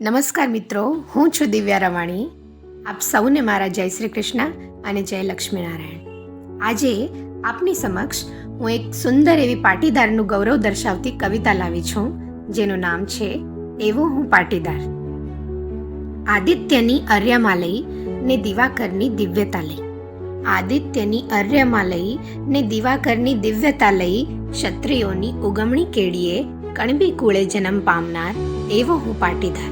નમસ્કાર મિત્રો, હું છું દિવ્યા રવાણી. આપ સૌને મારા જય શ્રી કૃષ્ણ અને જય લક્ષ્મીનારાયણ. આજે આપની સમક્ષ હું એક સુંદર એવી પાટીદારનું ગૌરવ દર્શાવતી કવિતા લાવી છું, જેનું નામ છે એવો હું પાટીદાર. આદિત્યની અર્યમાં લઈ ને દિવાકરની દિવ્યતા લઈ, આદિત્યની અર્યમાં લઈ ને દિવાકરની દિવ્યતા લઈ, ક્ષત્રિયોની ઉગમણી કેડીએ કણબી કુળે જન્મ પામનાર એવો હું પાટીદાર.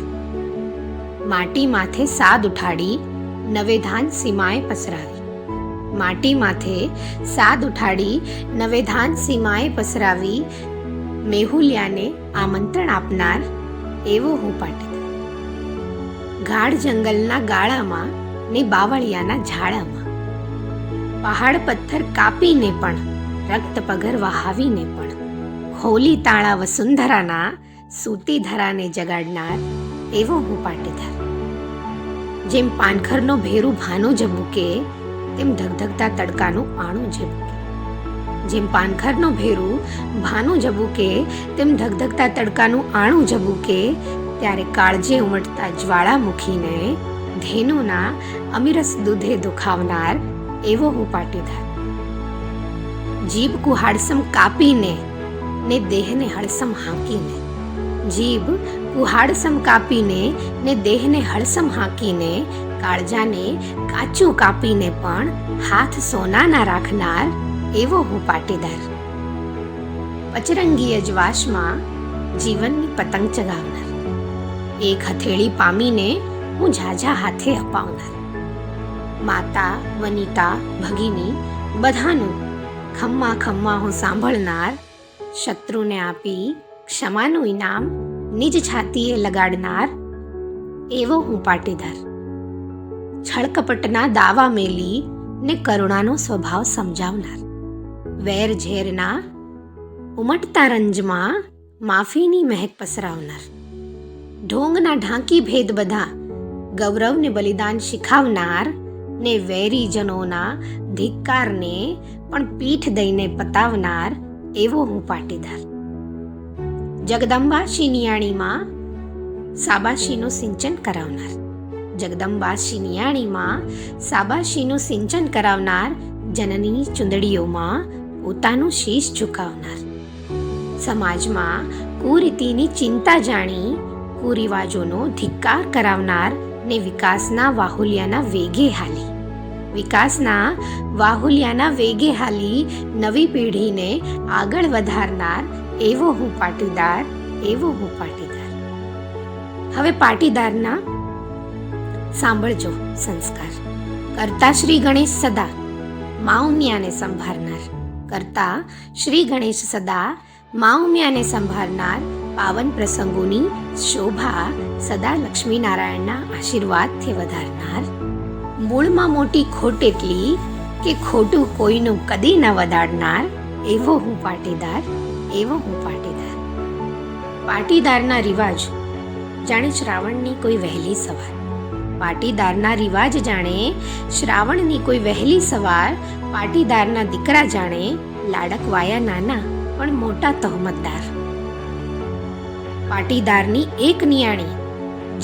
માટી માથે સાદ ઉઠાડી નવે ધાન સીમાએ પસરાવી, માટી માથે સાદ ઉઠાડી નવે ધાન સીમાએ પસરાવી, મેહુલિયાને આમંત્રણ આપનાર એવો હું પાટીદાર. ગાઢ જંગલના ગાળામાં ને બાવળિયાના ઝાડામાં, પહાડ પથ્થર કાપીને પણ રક્ત પગર વહાવીને પણ, ખોલી તાળા વસુંધરાના સૂતી ધરાને જગાડનાર એવો હું પાટીદાર. જેમ પાનખરનો ભેરું ભાનું ઝબૂકે તેમ ધગધગતા તડકાનું આણું ઝબૂકે, જેમ પાનખરનો ભેરું ભાનું ઝબૂકે તેમ ધગધગતા તડકાનું આણું ઝબૂકે, ત્યારે કાળજે ઉમટતા જ્વાળામુખીને ધેનુના અમીરસ દૂધે દુખાવનાર એવો હું પાટીદાર. જીભ કુહાડસમ કાપીને ને દેહને હળસમ હાંકીને, જીભ કુહાડસમ કાપીને ને દેહને હળસમ હાંકીને, કાળજાને કાચું કાપીને પણ હાથ સોનાના રાખનાર એવો હું પાટીદાર. પચરંગી અજવાસમાં જીવનની પતંગ ચગાવનાર, એક હથેળી પામીને હું ઝાઝા હાથે અપાવનાર, માતા વનિતા ભગિની બધાનું ખમ્મા ખમ્મા હું સાંભળનાર, શત્રુને આપી ક્ષમાનું ઇનામ નિજ છાતીએ લગાડનાર એવો હું પાટીદાર. છળકપટના દાવા મેલી ને કરુણાનો સ્વભાવ સમજાવનાર, વેર ઝેરના ઉમટતા રંજમાં માફીની મહેક પસરાવનાર, ઢોંગના ઢાંકી ભેદ બધા ગૌરવને બલિદાન શીખાવનાર, ને વેરીજનોના ધિક્કારને પણ પીઠ દઈને પતાવનાર એવો હું પાટીદાર. જગદંબા શિનિયાણીમાં સાબાશીનું સિંચન કરાવનાર, જગદંબા શિનિયાણીમાં સાબાશીનું સિંચન કરાવનાર, જનની ચુંદડીઓમાં પોતાનું શીશ ઝુકાવનાર, સમાજમાં કુરીતિની ચિંતા જાણી કુરિવાજોનો ધિક્કાર કરાવનાર, ને વિકાસના વાહુલિયાના વેગે હાલી, વિકાસના વાહુલિયાના વેગે હાલી નવી પેઢીને આગળ વધારનાર એવો હું પાટીદાર, એવો હું પાટીદાર. હવે પાટીદારના સાંભળજો સંસ્કાર. કરતા શ્રી ગણેશ સદા માઉમિયાને સંભાળનાર, કરતા શ્રી ગણેશ સદા માઉમિયાને સંભાળનાર, પાવન પ્રસંગોની શોભા સદા લક્ષ્મીનારાયણના આશીર્વાદથી વધારનાર, મૂળમાં મોટી ખોટ એટલી કે ખોટું કોઈનું કદી ન વધારનાર એવો હું પાટીદાર, એવો હું પાટીદાર. પાટીદારના રિવાજ જાણે શ્રાવણની કોઈ વહેલી સવાર, પાટીદારના રિવાજ જાણે શ્રાવણની કોઈ વહેલી સવાર, પાટીદારના દીકરા જાણે લાડકવાયા નાના પણ મોટા તહોમતદાર, પાટીદારની એક નિયાણી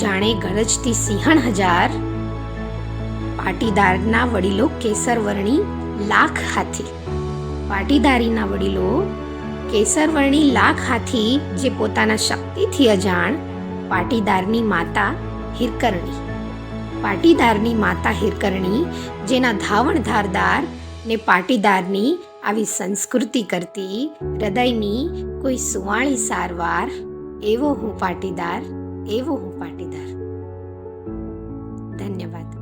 જાણે ગરજતી સિંહણ હજાર, પાટીદારના વડીલો કેસરવર્ણી લાખ હાથી, પાટીદારીના વડીલો કેસરવર્ણી લાખ હાથી, જે પોતાના શક્તિથી અજાણ, પાટીદારની માતા હિરકરણી, પાટીદારની માતા હિરકરણી, જેના ધાવણ ધારદાર ને પાટીદારની આવી સંસ્કૃતિ કરતી હૃદયની કોઈ સુવાળી સારવાર એવો હું પાટીદાર, એવો હું પાટીદાર. ધન્યવાદ.